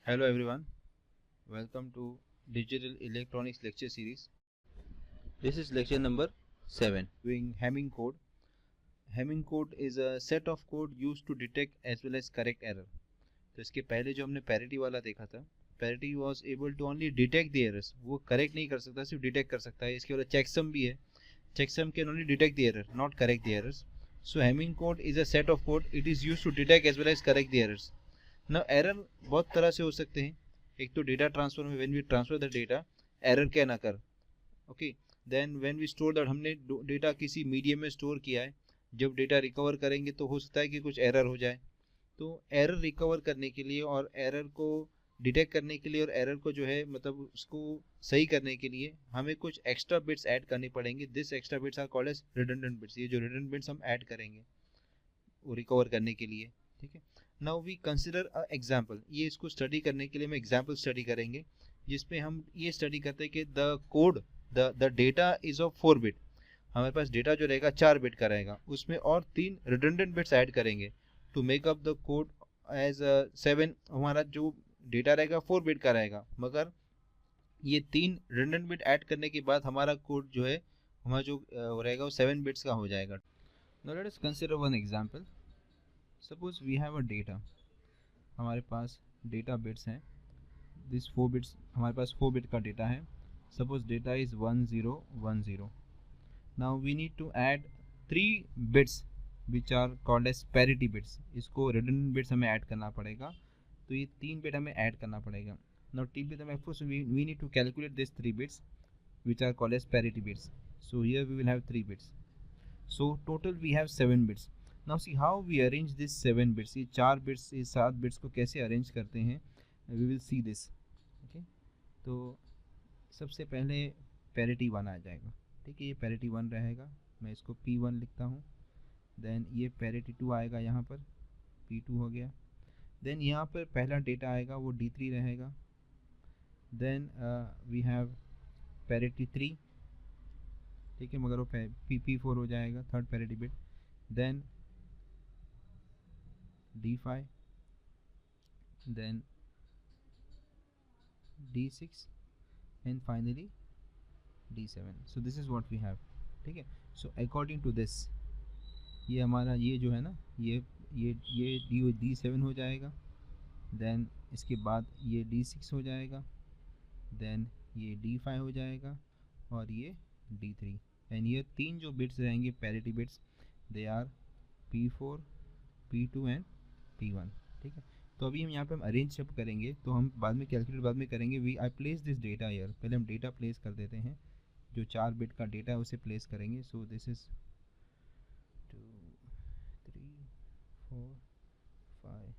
Hello everyone, welcome to Digital Electronics lecture series. This is lecture number 7 doing Hamming code. Hamming code is a set of code used to detect as well as correct error. तो इसके पहले जो हमने parity वाला देखा था, parity was able to only detect the errors. वो correct नहीं कर सकता, सिर्फ detect कर सकता है. इसके बाद checksum भी है. Checksum can only detect the error, not correct the errors. So Hamming code is a set of code. It is used to detect as well as correct the errors. Now error बहुत तरह से हो सकते हैं. एक तो data transfer में when we transfer the data error क्या ना कर. Okay, then when we store that, हमने डेटा किसी मीडियम में स्टोर किया है, जब डेटा रिकवर करेंगे तो हो सकता है कि कुछ एरर हो जाए. तो एरर रिकवर करने के लिए और एरर को डिटेक्ट करने के लिए और एरर को जो है मतलब उसको सही करने के लिए हमें कुछ एक्स्ट्रा बिट्स ऐड करने पड़ेंगे. This extra bits are called as redundant bits. ये जो रिडंडेंट बिट्स हम ऐड करेंगे वो रिकवर करने के लिए. ठीक है, now we consider a example. ये इसको स्टडी करने के लिए हम एग्जाम्पल स्टडी करेंगे जिसमें हम ये स्टडी करते हैं कि the code the data is of 4 bit. हमारे पास डेटा जो रहेगा 4 बिट का रहेगा, उसमें और 3 रिडंडेंट बिट्स ऐड करेंगे to make up the code as 7. हमारा जो डेटा रहेगा 4 बिट का रहेगा, मगर ये 3 रिडंडेंट बिट ऐड करने के बाद हमारा कोड जो है हमारा जो रहेगा वो 7 बिट्स का हो जाएगा. Now let us consider one example. Suppose we have a data, हमारे पास डेटा बिट्स हैं. दिस 4 बिट्स, हमारे पास 4 बिट का डेटा है. Suppose data is 1010. Now we need to add 3 bits which are called as parity bits. इसको redundant bits हमें add करना पड़ेगा, तो ये 3 बिट हमें ऐड करना पड़ेगा. नाउ 3 बिट हमें we need to calculate this 3 bits which are called as parity bits. So here we will have 3 bits. So total we have 7 bits. Now see how we arrange this 7 bits. ये 4 bits, ये 7 bits को कैसे arrange करते हैं, we will see this. Okay, तो सबसे पहले parity 1 आ जाएगा. ठीक है, ये parity 1 रहेगा, मैं इसको P1 लिखता हूँ. देन ये parity 2 आएगा, यहाँ पर P2 हो गया. देन यहाँ पर पहला डेटा आएगा वो D3 रहेगा. Then we have parity 3. ठीक है, मगर वो P4 हो जाएगा, third parity bit. Then D5, then D6 and finally D7. So this is what we have. ठीक है, सो अकॉर्डिंग टू दिस ये हमारा ये जो है ना ये D7 हो जाएगा. देन इसके बाद ये D6 हो जाएगा. देन ये D5 हो जाएगा और ये D3. एंड ये 3 जो बिट्स रहेंगे parity bits, they are P4, P2 and P1. ठीक है, तो अभी हम यहाँ पे हम अरेंज जब करेंगे तो हम बाद में कैलकुलेट बाद में करेंगे. I place this data here. पहले हम डेटा प्लेस कर देते हैं, जो 4 बिट का डेटा है उसे प्लेस करेंगे. सो दिस इज 2 3 4 5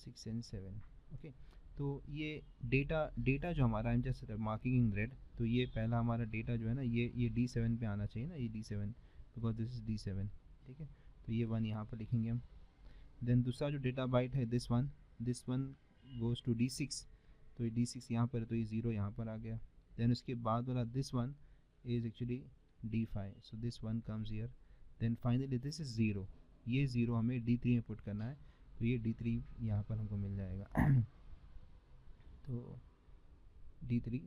6 एंड 7. ओके, तो ये डेटा जो हमारा, I am just marking in red. तो ये पहला हमारा डेटा जो है ना ये D7 पे आना चाहिए ना, ये D7 because this is D7. ठीक है, तो ये 1 यहाँ पर लिखेंगे हम. देन दूसरा जो डेटा बाइट है this one goes to D6. तो ये D6 यहाँ पर है, तो ये 0 यहाँ पर आ गया. देन उसके बाद वाला this one is actually D5. So this one comes here. Then finally this is 0. ये 0 हमें D3 में पुट करना है, तो ये D3 यहाँ पर हमको मिल जाएगा. तो D3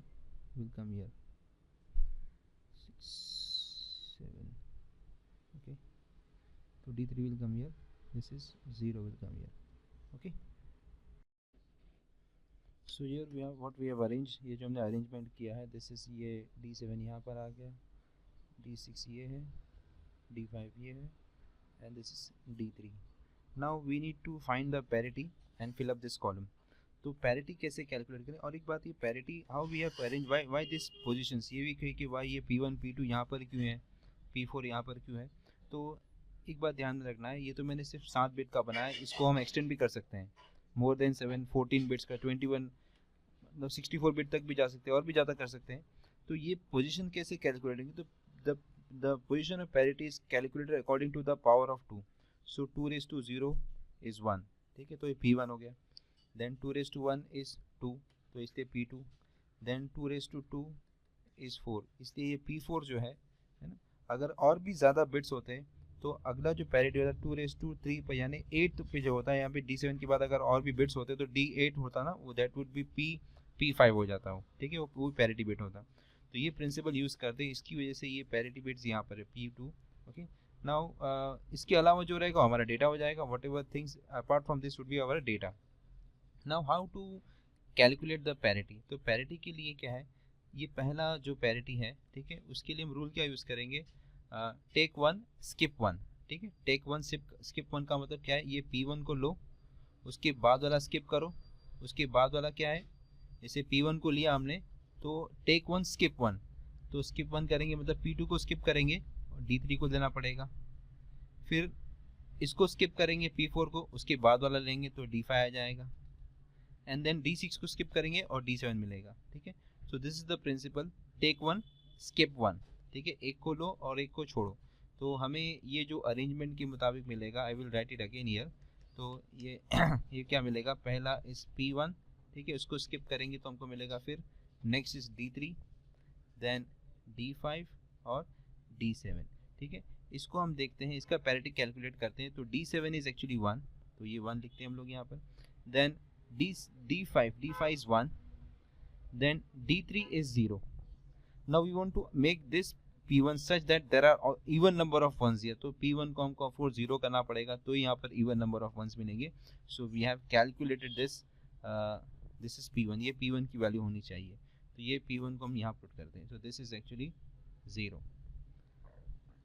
will come here. 6 7. Okay, so D3 will come here. This is 0 will come here. Okay, so here we have what we have arranged. ये जो हमने अरेंजमेंट किया है, this is ये D7 यहाँ पर आ गया, D6 ये है, D5 ये है, and this is D3. Now we need to find the parity and fill up this column. तो पैरिटी कैसे कैलकुलेट करें. और एक बात, ये parity how we have arrange, why this positions. ये भी कही कि वाई ये P1 P2 यहाँ पर क्यों है, P4 यहाँ पर क्यों है. तो एक बात ध्यान में रखना है, ये तो मैंने सिर्फ 7 बिट का बनाया है, इसको हम एक्सटेंड भी कर सकते हैं मोर देन 7 14 बिट्स का, 21 मतलब 64 बिट तक भी जा सकते हैं और भी ज़्यादा कर सकते हैं. तो ये पोजीशन कैसे कैलकुलेट होंगे, तो the position of parity is calculated according to the power of 2. So 2⁻0 is 1. ठीक है, तो ये P1 हो गया. देन 2⁻1 इज़ 2, तो इसलिए P2. देन 2⁻2 इज़ 4, इसलिए ये P4 जो है ना. अगर और भी ज़्यादा बिट्स होते हैं तो अगला जो पैरिटी होता है 2�3 पर, यानी 8 पे जो होता है यहाँ पे D7 के बाद अगर और भी बिट्स होते तो D8 होता ना, वो दैट वुड बी P5 हो जाता हो, ठीक है, वो पैरिटी बिट होता। तो ये प्रिंसिपल यूज़ करते हैं, इसकी वजह से ये पैरिटी बिट्स यहाँ पर है P2। ओके, नाउ इसके अलावा जो रहेगा हमारा डेटा हो जाएगा, whatever things apart from this would be our data. Now how to calculate the parity. तो पैरिटी के लिए क्या है, ये पहला जो पैरिटी है, ठीक है, उसके लिए हम रूल क्या यूज़ करेंगे, टेक वन स्किप वन, ठीक है। टेक वन स्किप वन का मतलब क्या है, ये P1 को लो, उसके बाद वाला स्किप करो, उसके बाद वाला क्या है, जैसे P1 को लिया हमने तो टेक वन स्किप वन, तो स्किप वन करेंगे मतलब P2 को स्किप करेंगे और D3 को देना पड़ेगा, फिर इसको स्किप करेंगे P4 को, उसके बाद वाला लेंगे तो D5 आ जाएगा, एंड देन D6 को स्किप करेंगे और D7 मिलेगा, ठीक है। So this is the principle, take one skip one, ठीक है, एक को लो और एक को छोड़ो। तो हमें ये जो अरेंजमेंट के मुताबिक मिलेगा, I will write it again here. तो ये ये क्या मिलेगा, पहला इस P1, ठीक है, उसको स्किप करेंगे तो हमको मिलेगा, फिर next is D3, then D5 और D7, ठीक है। इसको हम देखते हैं, इसका पैरिटी कैलकुलेट करते हैं। तो D7 इज एक्चुअली 1, तो ये 1 लिखते हैं हम लोग यहाँ पर। Then D5 is 1, then D3 is 0. Now we want to make this P1 such that there are even number of ones here. तो P1 को हमको ऑफ कोर्स 0 करना पड़ेगा, तो यहाँ पर even number of ones मिलेंगे। So we have calculated this, this is P1, ये P1 की वैल्यू होनी चाहिए, तो ये P1 को हम यहाँ पुट करते हैं। So this is actually 0.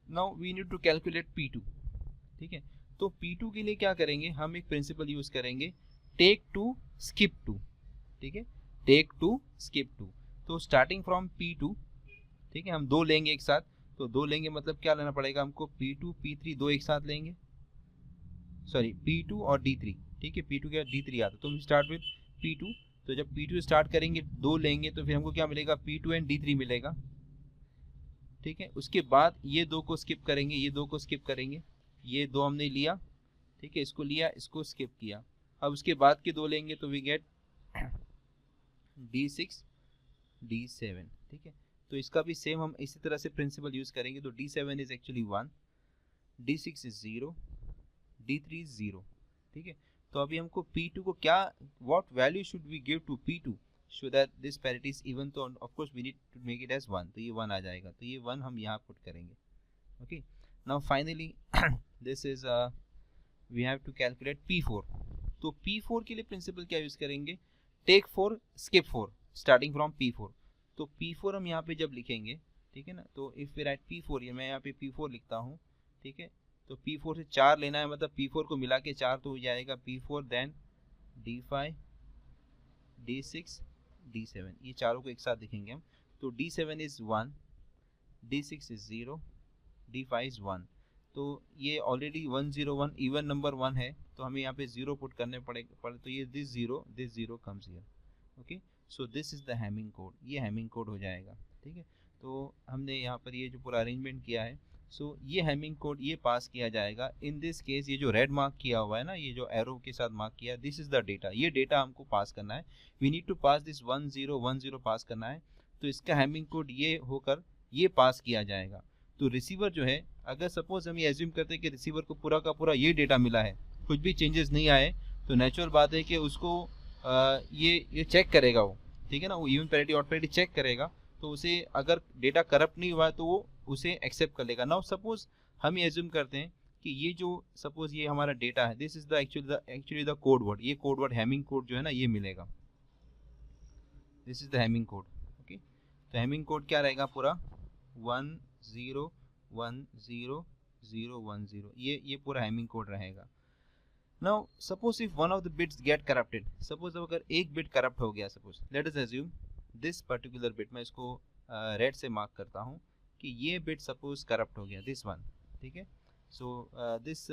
Now we need to calculate P2, ठीक है। तो P2 के लिए क्या करेंगे, हम एक प्रिंसिपल यूज करेंगे, टेक टू स्किप टू, ठीक है, टेक टू स्किप टू। तो स्टार्टिंग फ्रॉम P2, ठीक है, हम दो लेंगे एक साथ, तो दो लेंगे मतलब क्या लेना पड़ेगा हमको, P2 P3 दो एक साथ लेंगे, सॉरी P2 और D3, ठीक है, P2 के बाद D3 आता, तो हम स्टार्ट विद P2। तो जब P2 स्टार्ट करेंगे दो लेंगे तो फिर हमको क्या मिलेगा, P2 एंड D3 मिलेगा, ठीक है। उसके बाद ये दो को स्किप करेंगे, ये दो को स्किप करेंगे, ये दो हमने लिया, ठीक है, इसको लिया, इसको स्किप किया। अब उसके बाद के दो लेंगे तो वी गेट D6 D7, ठीक है। तो इसका भी सेम हम इसी तरह से प्रिंसिपल यूज करेंगे। तो D7 is actually 1, D6 is 0, D3 is 0, ठीक है। तो अभी हमको P2 को क्या, what value should we give to P2 so that this parity is even, तो of course we need to make it as 1, तो ये 1 आ जाएगा, तो ये 1 हम यहाँ पुट करेंगे। Okay, now finally this is we have to calculate P4। तो P4 के लिए प्रिंसिपल क्या यूज करेंगे, take 4 skip 4, starting from P4। तो P4 हम यहाँ पे जब लिखेंगे, ठीक है ना, तो इफ वी राइट P4, ये मैं यहाँ पे P4 लिखता हूँ, ठीक है। तो P4 से 4 लेना है, मतलब P4 को मिला के 4 तो हो जाएगा P4, then D5 D6 D7, ये चारों को एक साथ लिखेंगे हम। तो D7 is 1, D6 is 0, D5 is 1। तो ये ऑलरेडी 101 इवन नंबर 1 है, तो हमें यहाँ पे 0 पुट करने पड़े, तो ये this 0 comes here. Okay, so this is the hamming code, ये हैमिंग कोड हो जाएगा, ठीक है। तो हमने यहाँ पर ये जो पूरा अरेंजमेंट किया है, सो ये हैमिंग कोड ये पास किया जाएगा। इन दिस केस ये जो रेड मार्क किया हुआ है ना, ये जो एरो के साथ मार्क किया, दिस इज द डेटा, ये डेटा हमको पास करना है। We need to pass this 1010 pass करना है, तो इसका हैमिंग कोड ये होकर ये पास किया जाएगा। तो रिसीवर जो है, अगर सपोज हम ये एज्यूम करते हैं कि रिसीवर को पूरा का पूरा ये डेटा मिला है, कुछ भी चेंजेस नहीं आए, तो नेचुरल बात है कि उसको ये चेक करेगा वो, ठीक है ना, वो even parity odd parity check करेगा, तो उसे अगर डेटा करप्ट नहीं हुआ है तो वो उसे एक्सेप्ट कर लेगा। नाउ सपोज हम ये एज्यूम करते हैं कि ये जो सपोज ये हमारा डेटा है, this is the actually the code word, ये कोड वर्ड हैमिंग कोड जो है ना ये मिलेगा, this is the hamming code. Okay, तो हैमिंग कोड क्या रहेगा, पूरा 101010, ये पूरा हैमिंग कोड रहेगा। Now suppose if one of the bits get corrupted, suppose अगर एक बिट करप्ट हो गया, suppose let us assume this particular bit, मैं इसको रेड से मार्क करता हूँ कि ये बिट सपोज करप्ट हो गया, दिस वन, ठीक है। So this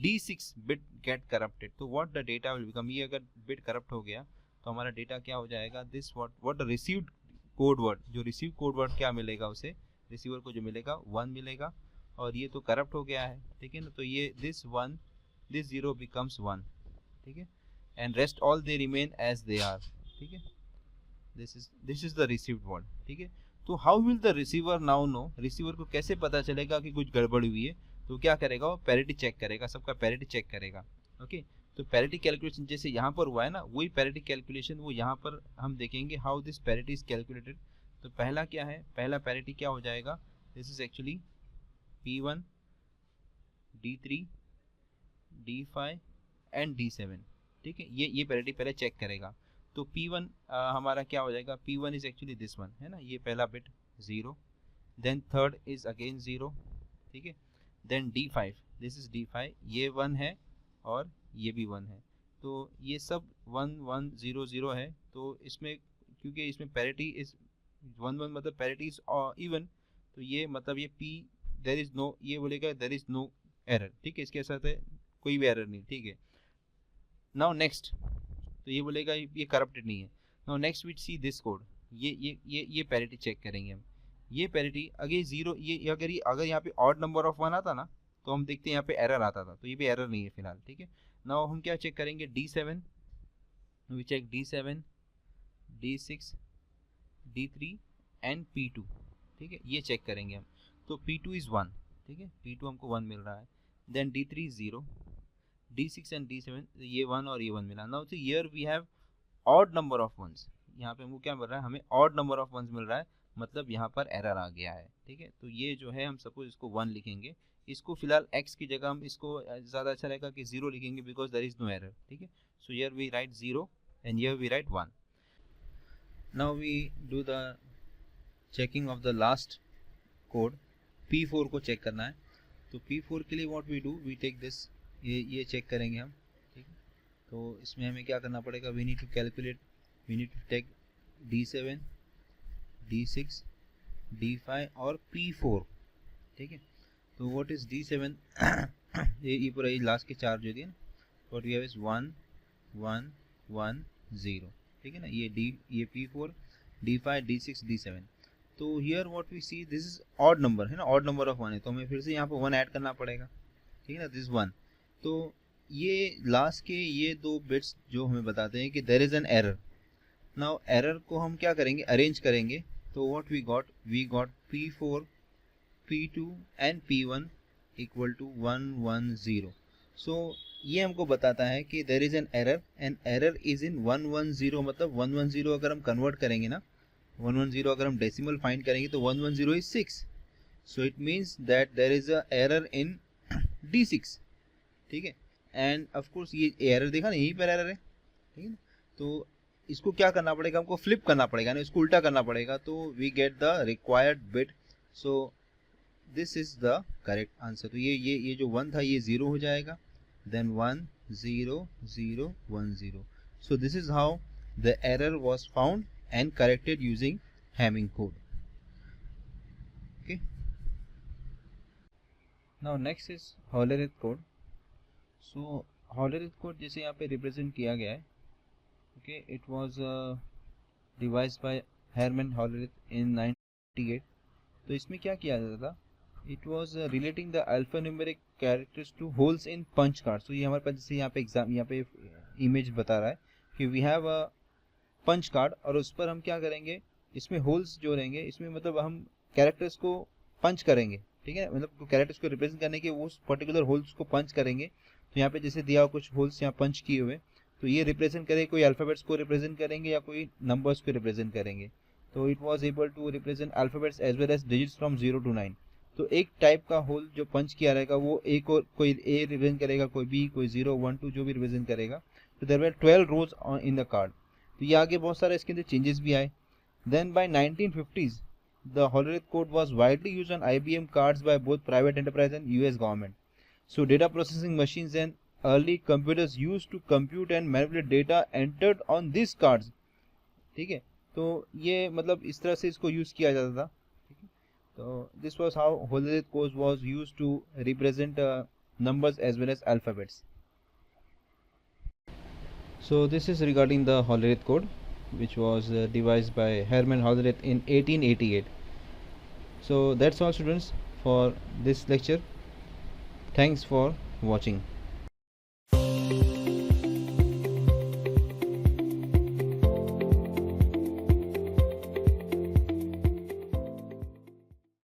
D6 bit get corrupted, तो what the data will become, ये अगर बिट करप्ट हो गया तो हमारा डेटा क्या हो जाएगा, this what the received code word, जो रिसीव कोड वर्ड क्या मिलेगा उसे, रिसीवर को जो मिलेगा 1 मिलेगा, और ये तो करप्ट हो गया है, ठीक है ना, तो ये दिस 0 becomes 1, ठीक है, and rest all they remain as they are, ठीक है। This is the received word, ठीक है। तो how will the receiver now know, receiver को कैसे पता चलेगा कि कुछ गड़बड़ हुई है, तो क्या करेगा, वो पैरिटी चेक करेगा, सबका पैरिटी चेक करेगा। ओके, तो पैरिटी कैलकुलेशन जैसे यहाँ पर हुआ है ना, वही पैरिटी कैलकुलेशन वो यहाँ पर हम देखेंगे how this parity is calculated. तो पहला क्या है, पहला पैरिटी क्या हो जाएगा, this is actually P1 D3 D5 and D7। ठीक है, ये पैरिटी पहले चेक करेगा। तो P1 हमारा क्या हो जाएगा, P1 is actually this one है ना, ये पहला bit 0, then third is again 0। ठीक है, then D5, this is D5, ये 1 है और ये भी 1 है, तो ये सब 1 1 0 0 है। तो इसमें क्योंकि इसमें पैरिटी इज 1 1 मतलब पैरिटी इज इवन, तो ये मतलब ये P देयर इज नो, ये बोलेगा देयर इज नो एरर। ठीक है, इसके साथ है कोई भी एरर नहीं। ठीक है, नाउ नेक्स्ट, तो ये बोलेगा ये करप्टेड नहीं है। Now next we see this code, ये पैरिटी चेक करेंगे हम। ये पैरिटी अगर 0, ये अगर यहाँ पे ऑड नंबर ऑफ 1 आता ना, तो हम देखते हैं यहाँ पे एरर आता था, तो ये भी एरर नहीं है फिलहाल। ठीक है, नाउ हम क्या चेक करेंगे, D7, we check D7 D6 D3 and P2। ठीक है, ये चेक करेंगे हम। तो P2 इज 1, ठीक है, P2 हमको 1 मिल रहा है, then D3 is 0, D6 and D7 ये 1 और ये 1 मिला। Now see here we have odd number of ones, यहाँ पे हमको क्या मिल रहा है, हमें ऑड नंबर ऑफ वंस मिल रहा है, मतलब यहाँ पर एरर आ गया है। ठीक है, तो ये जो है हम सपोज इसको 1 लिखेंगे, इसको फिलहाल x की जगह हम इसको ज़्यादा अच्छा रहेगा कि 0 लिखेंगे, because there is no error. ठीक है, so here we write 0 and here we write 1। Now we do the checking of the last code, P4 को चेक करना है। तो P4 के लिए what we do, we take this, ये check करेंगे हम। ठीक है, तो इसमें हमें क्या करना पड़ेगा, we need to calculate, we need to take D7 D6 D5 और P4। ठीक है, तो व्हाट इज D7 ये पूरा ये लास्ट के 4 जो दिए ना, व्हाट वी हैव इज 1 1 1 0। ठीक है ना, ये P4 D5 D6 D7। तो here what we see, this is odd number है ना, ऑड नंबर ऑफ 1 है, तो हमें फिर से यहाँ पे 1 ऐड करना पड़ेगा। ठीक है ना, दिस 1। तो ये लास्ट के ये 2 बिट्स जो हमें बताते हैं कि there is an error. Now error को हम क्या करेंगे, अरेंज करेंगे। तो what we got P4 P2 and P1 equal to 1 1 0। So ये हमको बताता है कि there is an error and error is in 1 1 0, मतलब 1 1 0 अगर हम कन्वर्ट करेंगे ना, 1 1 0 अगर हम डेसिमल फाइंड करेंगे तो 1 1 0 is 6। So it means that there is a error in D6। ठीक है, एंड ऑफ कोर्स ये एरर देखा ना, यहीं पर एरर है। ठीक है ना, तो इसको क्या करना पड़ेगा, हमको फ्लिप करना पड़ेगा ना, इसको उल्टा करना पड़ेगा, तो we get the required bit. So this is the correct answer. तो ये जो 1 था ये 0 हो जाएगा, then 1 0 0 1 0। So this is how the error was found and corrected using Hamming code. Okay, now next is Hollerith code. So Hollerith code जैसे यहाँ पे रिप्रेजेंट किया गया है, okay, it was devised by Hermann Hollerith in 1998। तो इसमें क्या किया जाता था, it was relating the alphanumeric characters to holes in punch cards। तो ये हमारे पास जैसे यहाँ पे एग्जाम, यहाँ पे इमेज बता रहा है कि we have a punch card, और उस पर हम क्या करेंगे, इसमें होल्स जो रहेंगे, इसमें मतलब हम कैरेक्टर्स को पंच करेंगे। ठीक है, मतलब कैरेक्टर्स को रिप्रेजेंट करने के वो पर्टिकुलर होल्स को पंच करेंगे। तो यहाँ पे जैसे दिया हुआ कुछ होल्स यहाँ पंच किए हुए, तो ये रिप्रेजेंट करेंगे, कोई अल्फ़ाबेट्स को रिप्रेजेंट करेंगे या कोई नंबर्स को रिप्रेजेंट करेंगे। तो it was able to represent alphabets as well as digits from 0 to 9। तो एक टाइप का होल जो पंच किया रहेगा वो ए को कोई ए रिप्रेजेंट करेगा, कोई बी, कोई 0 1 2 जो भी रिप्रेजेंट करेगा। तो there were 12 rows in the card. तो ये आगे बहुत सारे इसके अंदर चेंजेस भी आए। Then by 1950s the Hollerith code was widely used on IBM cards by both private enterprise and US government. So data processing machines and early computers used to compute and manipulate data entered on these cards। ठीक है, तो ये मतलब इस तरह से इसको use किया जाता था। ठीक है, तो this was how Hollerith code was used to represent numbers as well as alphabets। So this is regarding the Hollerith code, which was devised by Hermann Hollerith in 1888। So that's all students for this lecture. Thanks for watching.